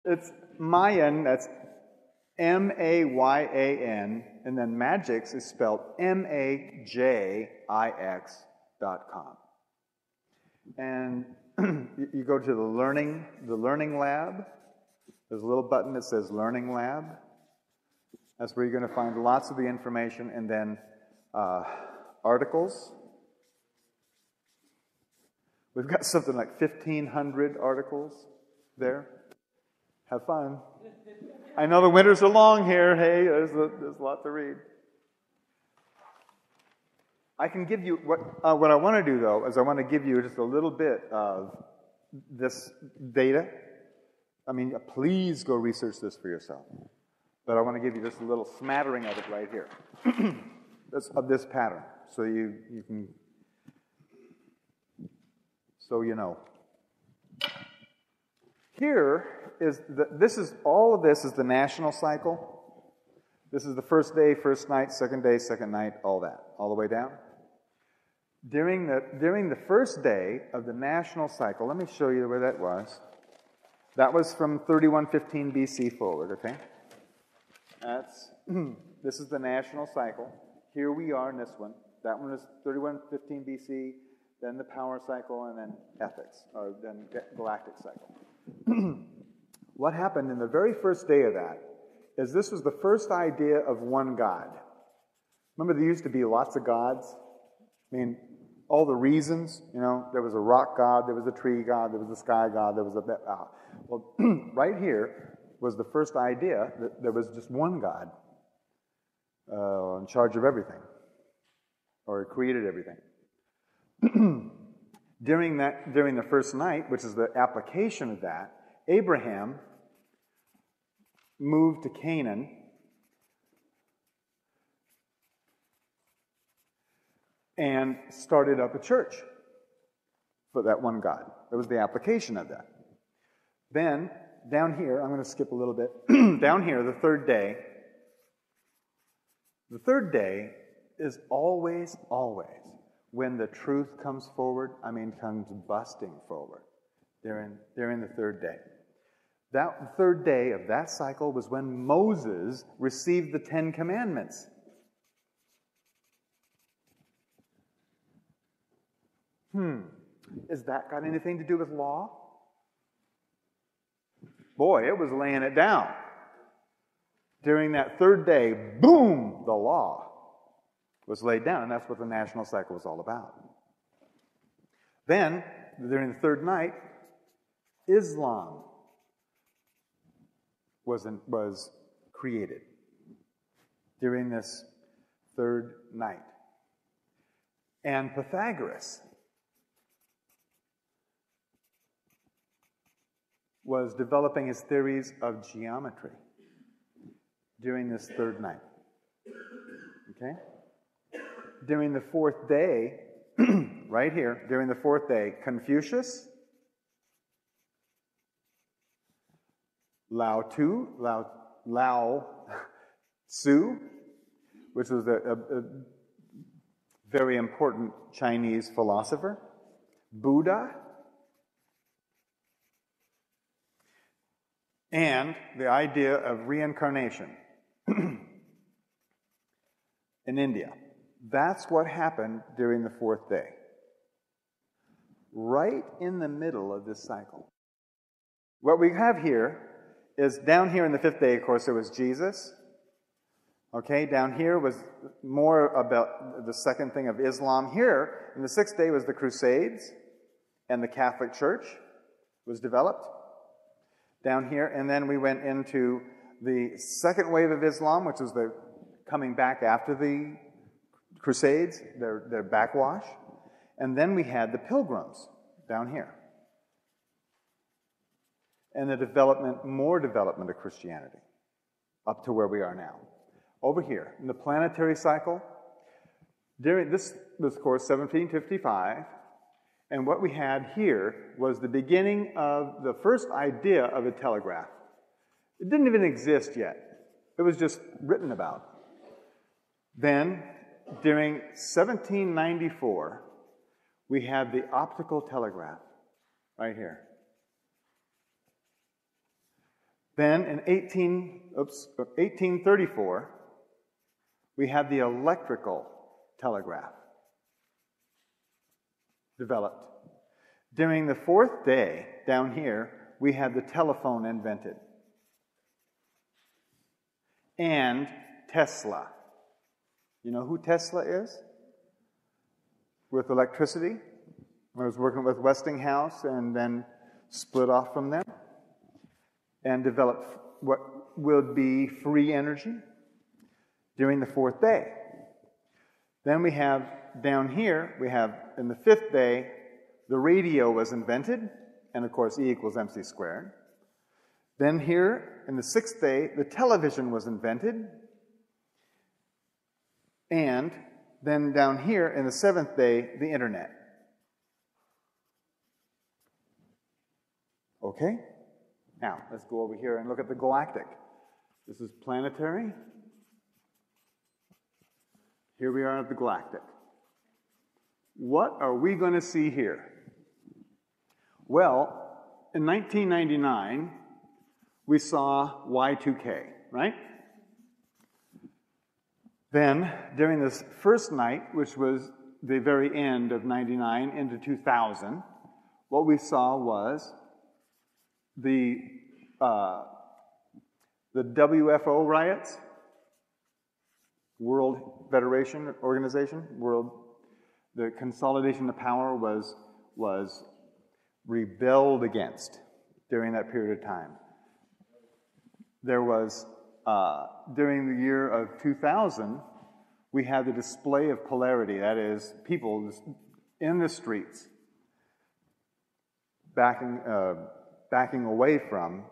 It's Mayan, that's M-A-Y-A-N, and then Magix is spelled M-A-J-I-X.com. And you go to the learning lab. There's a little button that says Learning Lab. That's where you're going to find lots of the information, and then articles. We've got something like 1,500 articles there. Have fun. I know the winters are long here. Hey, there's a lot to read. I can give you, what I want to do, though, is I want to give you just a little bit of this data. I mean, please go research this for yourself. But I want to give you just a little smattering of it right here. Of this pattern. So you can, so you know. Here is, all of this is the national cycle. This is the first day, first night, second day, second night, all that, all the way down. During the first day of the national cycle, let me show you where that was. That was from 3115 BC forward, okay? This is the national cycle. Here we are in this one. That one is 3115 BC, then the power cycle, and then ethics, or then galactic cycle. What happened in the very first day of that is this was the first idea of one God. Remember there used to be lots of gods? I mean, all the reasons, you know, there was a rock god, there was a tree god, there was a sky god, there was a... well, right here was the first idea that there was just one God in charge of everything, or created everything. During the first night, which is the application of that, Abraham moved to Canaan and started up a church for that one God. That was the application of that. Then, down here, I'm going to skip a little bit. Down here, the third day is always, when the truth comes forward, comes busting forward. They're in the third day. That third day of that cycle was when Moses received the 10 Commandments. Is that got anything to do with law? Boy, it was laying it down. During that third day, boom, the law was laid down, and that's what the national cycle was all about. Then, during the third night, Islam was created during this third night. And Pythagoras was developing his theories of geometry during this third night. Okay? During the fourth day, right here, during the fourth day, Confucius, Lao Tzu, which was a very important Chinese philosopher, Buddha, and the idea of reincarnation in India. That's what happened during the fourth day. Right in the middle of this cycle. What we have here is down here in the fifth day, of course, there was Jesus. Okay, down here was more about the second thing of Islam. Here, in the sixth day, was the Crusades, and the Catholic Church was developed. Down here, and then we went into the second wave of Islam, which was the coming back after the Crusades, their backwash. And then we had the Pilgrims down here. And the more development of Christianity, up to where we are now. Over here, in the planetary cycle, this was, of course, 1755, and what we had here was the beginning of the first idea of a telegraph. It didn't even exist yet. It was just written about. Then, during 1794, we had the optical telegraph, right here. Then in 1834, we had the electrical telegraph developed. During the fourth day, down here, we had the telephone invented. And Tesla. You know who Tesla is? With electricity. I was working with Westinghouse and then split off from them and developed what would be free energy during the fourth day. Then we have down here, we have in the fifth day, the radio was invented, and of course E equals MC squared. Then here, in the sixth day, the television was invented. And then down here, in the seventh day, the internet. Okay? Now, let's go over here and look at the galactic. This is planetary. Here we are at the galactic. What are we going to see here? Well, in 1999, we saw Y2K, right? Then, during this first night, which was the very end of 99 into 2000, what we saw was the WFO riots, World Federation Organization, the consolidation of power was rebelled against during that period of time. There was, during the year of 2000, we had the display of polarity, that is, people in the streets backing away from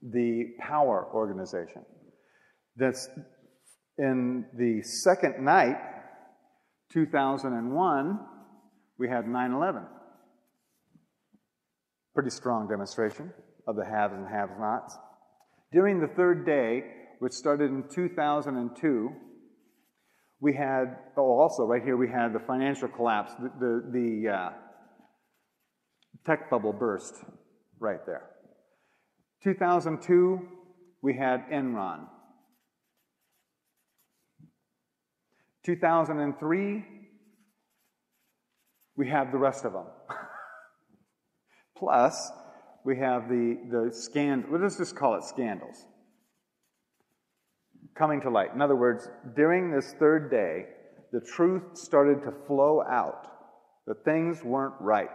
the power organization. That's in the second night, 2001, we had 9/11. Pretty strong demonstration of the haves and have-nots. During the third day, which started in 2002, we had, also right here we had the financial collapse, the tech bubble burst right there. 2002, we had Enron. 2003, we have the rest of them. Plus, we have the scandal, let's just call it scandals, coming to light. In other words, during this third day, the truth started to flow out, that things weren't right.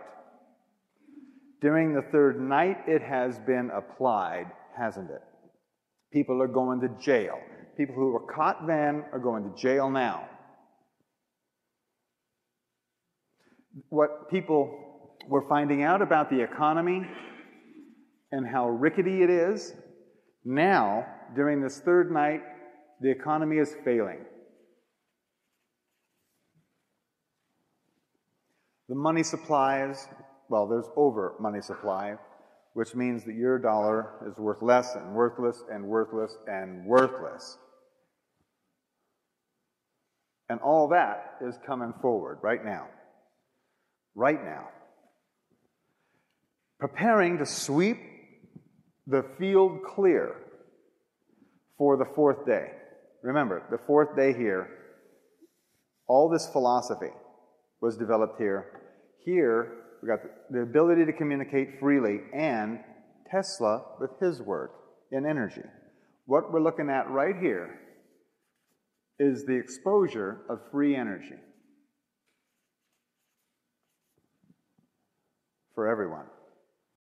During the third night, it has been applied, hasn't it? People are going to jail. People who were caught then are going to jail now. What people were finding out about the economy and how rickety it is, now, during this third night, the economy is failing. The money supplies, well, there's over money supply, which means that your dollar is worth less and worthless and worthless and worthless. And all that is coming forward right now. Right now. Preparing to sweep the field clear for the fourth day. Remember, the fourth day here, all this philosophy was developed here. Here, we got the ability to communicate freely and Tesla with his work in energy. What we're looking at right here is the exposure of free energy for everyone.